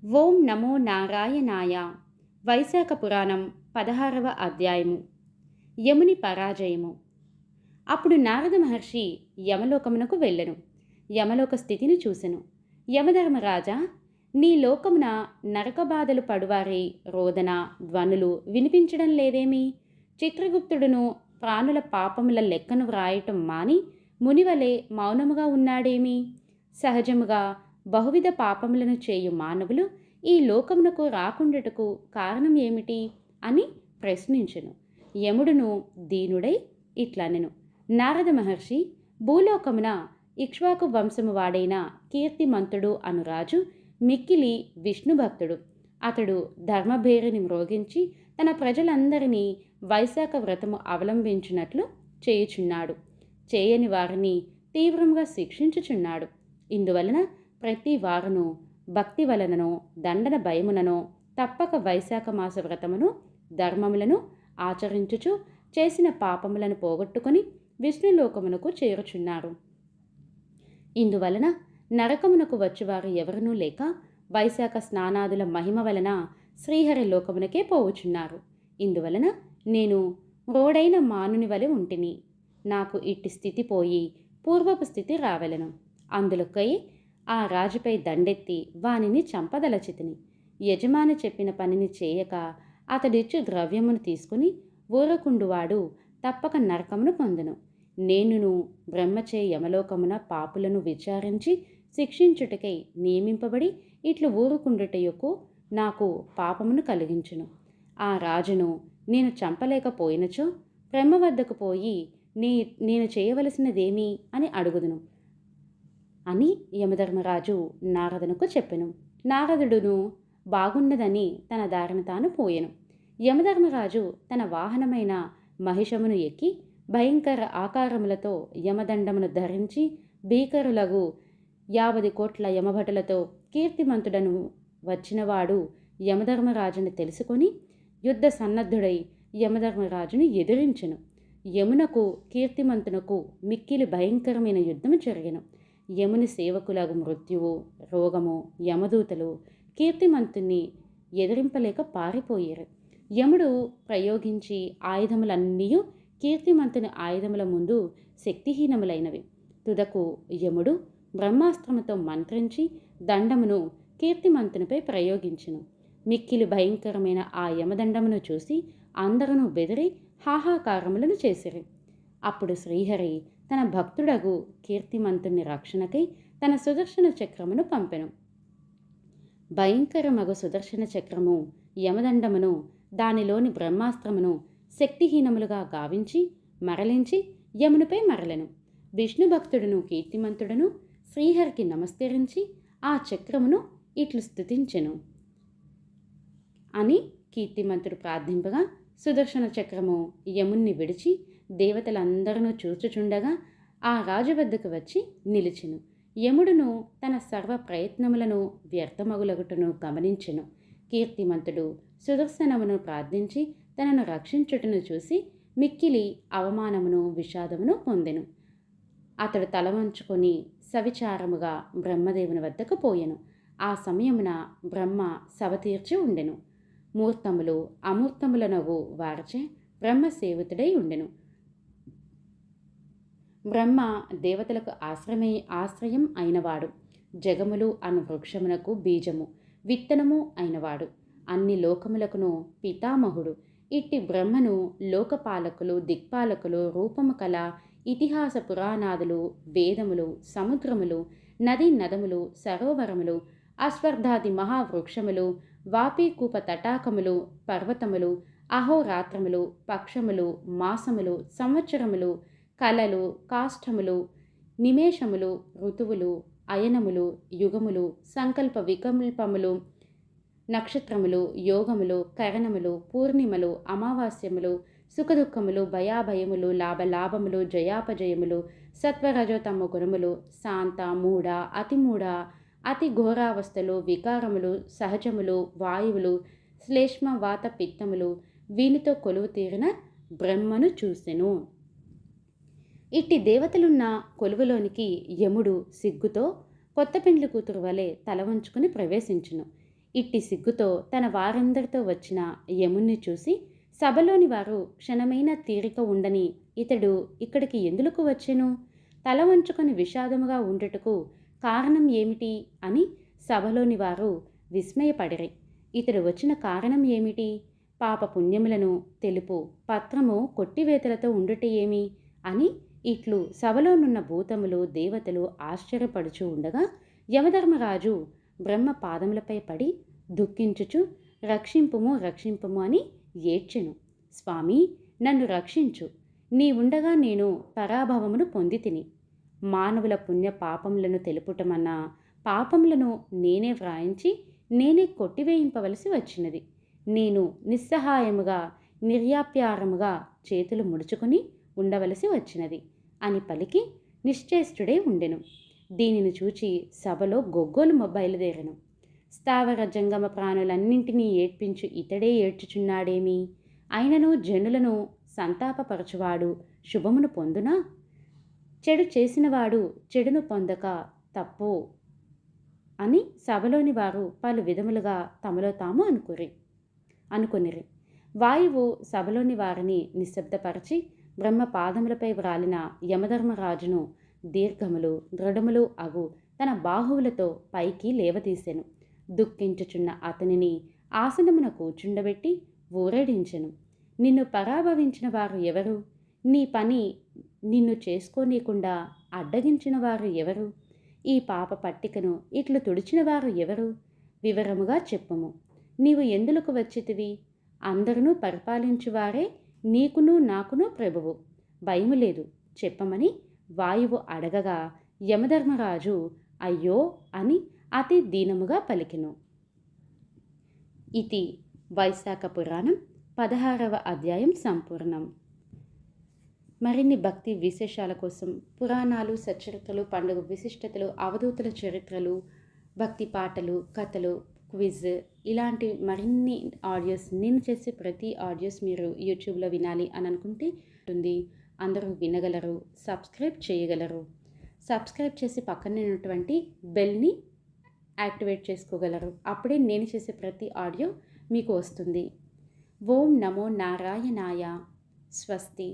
ఓం నమో నారాయణాయ. వైశాఖ పురాణం 16వ అధ్యాయము. యముని పరాజయము. అప్పుడు నారద మహర్షి యమలోకమునకు వెళ్ళెను. యమలోక స్థితిని చూసెను. యమధర్మరాజా, నీ లోకమున నరకబాధలు పడువారి రోదన ధ్వనులు వినిపించడం లేదేమి? చిత్రగుప్తుడును ప్రాణుల పాపముల లెక్కను వ్రాయటం మాని మునివలే మౌనముగా ఉన్నాడేమి? సహజముగా బహువిధ పాపములను చేయు మానవులు ఈ లోకమునకు రాకుండుటకు కారణం ఏమిటి అని ప్రశ్నించెను. యముడును దీనుడై ఇట్లనెను. నారద మహర్షి, భూలోకమున ఇక్ష్వాకు వంశము వాడైన కీర్తిమంతుడు అను రాజు మిక్కిలి విష్ణుభక్తుడు. అతడు ధర్మభేరిని మ్రోగించి తన ప్రజలందరినీ వైశాఖ వ్రతము అవలంబించినట్లు చేయుచున్నాడు. చేయని వారిని తీవ్రంగా శిక్షించుచున్నాడు. ఇందువలన ప్రతి వారును భక్తి వలననో దండన భయముననో తప్పక వైశాఖ మాస వ్రతమును ధర్మములను ఆచరించుచు చేసిన పాపములను పోగొట్టుకొని విష్ణులోకమునకు చేరుచున్నారు. ఇందువలన నరకమునకు వచ్చువారు ఎవరునూ లేక వైశాఖ స్నానాదుల మహిమ వలన శ్రీహరి లోకమునకే పోవుచున్నారు. ఇందువలన నేను రోడైన మానుని వలె ఉంటిని. నాకు ఇట్టి స్థితి పోయి పూర్వపు స్థితి రావెలను. అందులకై ఆ రాజుపై దండెత్తి వానిని చంపదలచితిని. యజమాని చెప్పిన పనిని చేయక అతడిచ్చు ద్రవ్యమును తీసుకుని ఊరకుండువాడు తప్పక నరకమును పొందును. నేనును బ్రహ్మచే యమలోకమున పాపులను విచారించి శిక్షించుటకై నియమింపబడి ఇట్లు ఊరుకుండుటయొక్కు నాకు పాపమును కలిగించును. ఆ రాజును నేను చంపలేకపోయినచో బ్రహ్మ వద్దకు పోయి నేను చేయవలసినదేమి అని అడుగుదును అని యమధర్మరాజు నారదునకు చెప్పెను. నారదుడును బాగున్నదని తన దారిన తాను పోయెను. యమధర్మరాజు తన వాహనమైన మహిషమును ఎక్కి భయంకర ఆకారములతో యమదండమును ధరించి భీకరులగు 50 కోట్ల యమభటులతో కీర్తిమంతుడను వచ్చినవాడు యమధర్మరాజుని తెలుసుకొని యుద్ధ సన్నద్ధుడై యమధర్మరాజుని ఎదిరించెను. యమునకు కీర్తిమంతునకు మిక్కిలి భయంకరమైన యుద్ధము జరిగెను. యముని సేవకులకు మృత్యువు రోగము యమదూతలు కీర్తిమంతుని ఎదిరింపలేక పారిపోయారు. యముడు ప్రయోగించి ఆయుధములన్నీ కీర్తిమంతుని ఆయుధముల ముందు శక్తిహీనములైనవి. తుదకు యముడు బ్రహ్మాస్త్రముతో మంత్రించి దండమును కీర్తిమంతునిపై ప్రయోగించెను. మిక్కిలి భయంకరమైన ఆ యమదండమును చూసి అందరూ బెదిరి హాహాకారములను చేసిరి. అప్పుడు శ్రీహరి తన భక్తుడగు కీర్తిమంతుని రక్షణకై తన సుదర్శన చక్రమును పంపెను. భయంకరమగు సుదర్శన చక్రము యమదండమును దానిలోని బ్రహ్మాస్త్రమును శక్తిహీనములుగా గావించి మరలించి యమునిపై మరలెను. విష్ణుభక్తుడును కీర్తిమంతుడును శ్రీహరికి నమస్కరించి ఆ చక్రమును ఇట్లు స్తుతించెను అని కీర్తిమంతుడు ప్రార్థింపగా సుదర్శన చక్రము యముణ్ణి విడిచి దేవతలందరూ చూచుచుండగా ఆ రాజు వద్దకు వచ్చి నిలిచెను. యముడును తన సర్వ ప్రయత్నములను వ్యర్థమగులగుటను గమనించెను. కీర్తిమంతుడు సుదర్శనమును ప్రార్థించి తనను రక్షించుటను చూసి మిక్కిలి అవమానమును విషాదమును పొందెను. అతడు తల వంచుకొని సవిచారముగా బ్రహ్మదేవుని వద్దకు పోయెను. ఆ సమయమున బ్రహ్మ సభ తీర్చి ఉండెను. మూర్తములు అమూర్తములనగు వారిచే బ్రహ్మసేవితుడై ఉండెను. బ్రహ్మ దేవతలకు ఆశ్రయం అయినవాడు. జగములు అను వృక్షమునకు బీజము విత్తనము అయినవాడు. అన్ని లోకములకును పితామహుడు. ఇట్టి బ్రహ్మను లోకపాలకులు దిక్పాలకులు రూపము కల ఇతిహాస పురాణాదులు వేదములు సముద్రములు నదీ నదములు సరోవరములు అశ్వర్ధాది మహావృక్షములు వాపీకూప తటాకములు పర్వతములు అహోరాత్రములు పక్షములు మాసములు సంవత్సరములు కళలు కాష్టములు నిమేషములు ఋతువులు అయనములు యుగములు సంకల్ప వికల్పములు నక్షత్రములు యోగములు కరణములు పూర్ణిమలు అమావాస్యములు సుఖదుఖములు భయాభయములు లాభలాభములు జయాపజయములు సత్వరజోతమ గుణములు శాంత మూఢ అతిమూఢ అతి ఘోరావస్థలు వికారములు సహజములు వాయువులు శ్లేష్మ వాత పిత్తములు వీనితో కొలువు తీరిన బ్రహ్మను చూసెను. ఇట్టి దేవతలున్న కొలువులోనికి యముడు సిగ్గుతో కొత్త పెండ్లి కూతురు వలె తల వంచుకుని ప్రవేశించును. ఇట్టి సిగ్గుతో తన వారందరితో వచ్చిన యముణ్ణి చూసి సభలోని వారు క్షణమైన తీరిక ఉండని ఇతడు ఇక్కడికి ఎందులకు వచ్చెను, తల వంచుకొని విషాదముగా ఉండుటకు కారణం ఏమిటి అని సభలోని వారు విస్మయపడిరి. ఇతడు వచ్చిన కారణం ఏమిటి, పాప పుణ్యములను తెలుపు పత్రము కొట్టివేతలతో ఉండుట ఏమి అని ఇట్లు సభలోనున్న భూతములు దేవతలు ఆశ్చర్యపడుచూ ఉండగా యమధర్మరాజు బ్రహ్మ పాదములపై పడి దుఃఖించుచు రక్షింపుము రక్షింపుము అని ఏడ్చెను. స్వామి, నన్ను రక్షించు, నీ ఉండగా నేను పరాభవమును పొందితిని. మానవుల పుణ్య పాపములను తెలుపుటమన్నా పాపములను నేనే వ్రాయించి నేనే కొట్టివేయింపవలసి వచ్చినది. నేను నిస్సహాయముగా నిర్యాప్యారముగా చేతులు ముడుచుకొని ఉండవలసి వచ్చినది అని పలికి నిశ్చేష్టుడై ఉండెను. దీనిని చూచి సభలో గొగ్గోలు బయలుదేరెను. స్థావర జంగమ ప్రాణులన్నింటినీ ఏడ్పించు ఇతడే ఏడ్చుచున్నాడేమి, అయినను జనులను సంతాపపరచువాడు శుభమును పొందునా, చెడు చేసినవాడు చెడును పొందక తప్పు అని సభలోని వారు పలు విధములుగా తమలో తాము అనుకొనిరి. వాయువు సభలోని వారిని నిశ్శబ్దపరచి బ్రహ్మ పాదములపై వ్రాలిన యమధర్మరాజును దీర్ఘములు దృఢములు అగు తన బాహువులతో పైకి లేవతీసెను. దుఃఖించుచున్న అతనిని ఆసనమున కూర్చుండబెట్టి ఊరేడించెను. నిన్ను పరాభవించిన వారు ఎవరు, నీ పని నిన్ను చేసుకోనీకుండా అడ్డగించిన వారు ఎవరు, ఈ పాప పట్టికను ఇట్లు తుడిచిన వారు ఎవరు, వివరముగా చెప్పుము. నీవు ఎందులకు వచ్చితివి, అందరును పరిపాలించువారే నీకును నాకును ప్రభువు, భయము లేదు చెప్పమని వాయువు అడగగా యమధర్మరాజు అయ్యో అని అతి దీనముగా పలికెను. ఇది వైశాఖ పురాణం 16వ అధ్యాయం సంపూర్ణం. మరిన్ని భక్తి విశేషాల కోసం పురాణాలు, సచరిత్రలు, పండుగ విశిష్టతలు, అవధూతుల చరిత్రలు, భక్తి పాటలు, కథలు, క్విజ్ ఇలాంటి మరిన్ని ఆడియోస్, నేను చేసే ప్రతి ఆడియోస్ మీరు యూట్యూబ్లో వినాలి అని అనుకుంటే ఉంటుంది, అందరూ వినగలరు, సబ్స్క్రైబ్ చేయగలరు. సబ్స్క్రైబ్ చేసి పక్కనే ఉన్నటువంటి బెల్ని యాక్టివేట్ చేసుకోగలరు. అప్పుడే నేను చేసే ప్రతి ఆడియో మీకు వస్తుంది. ఓం నమో నారాయణాయ. స్వస్తి.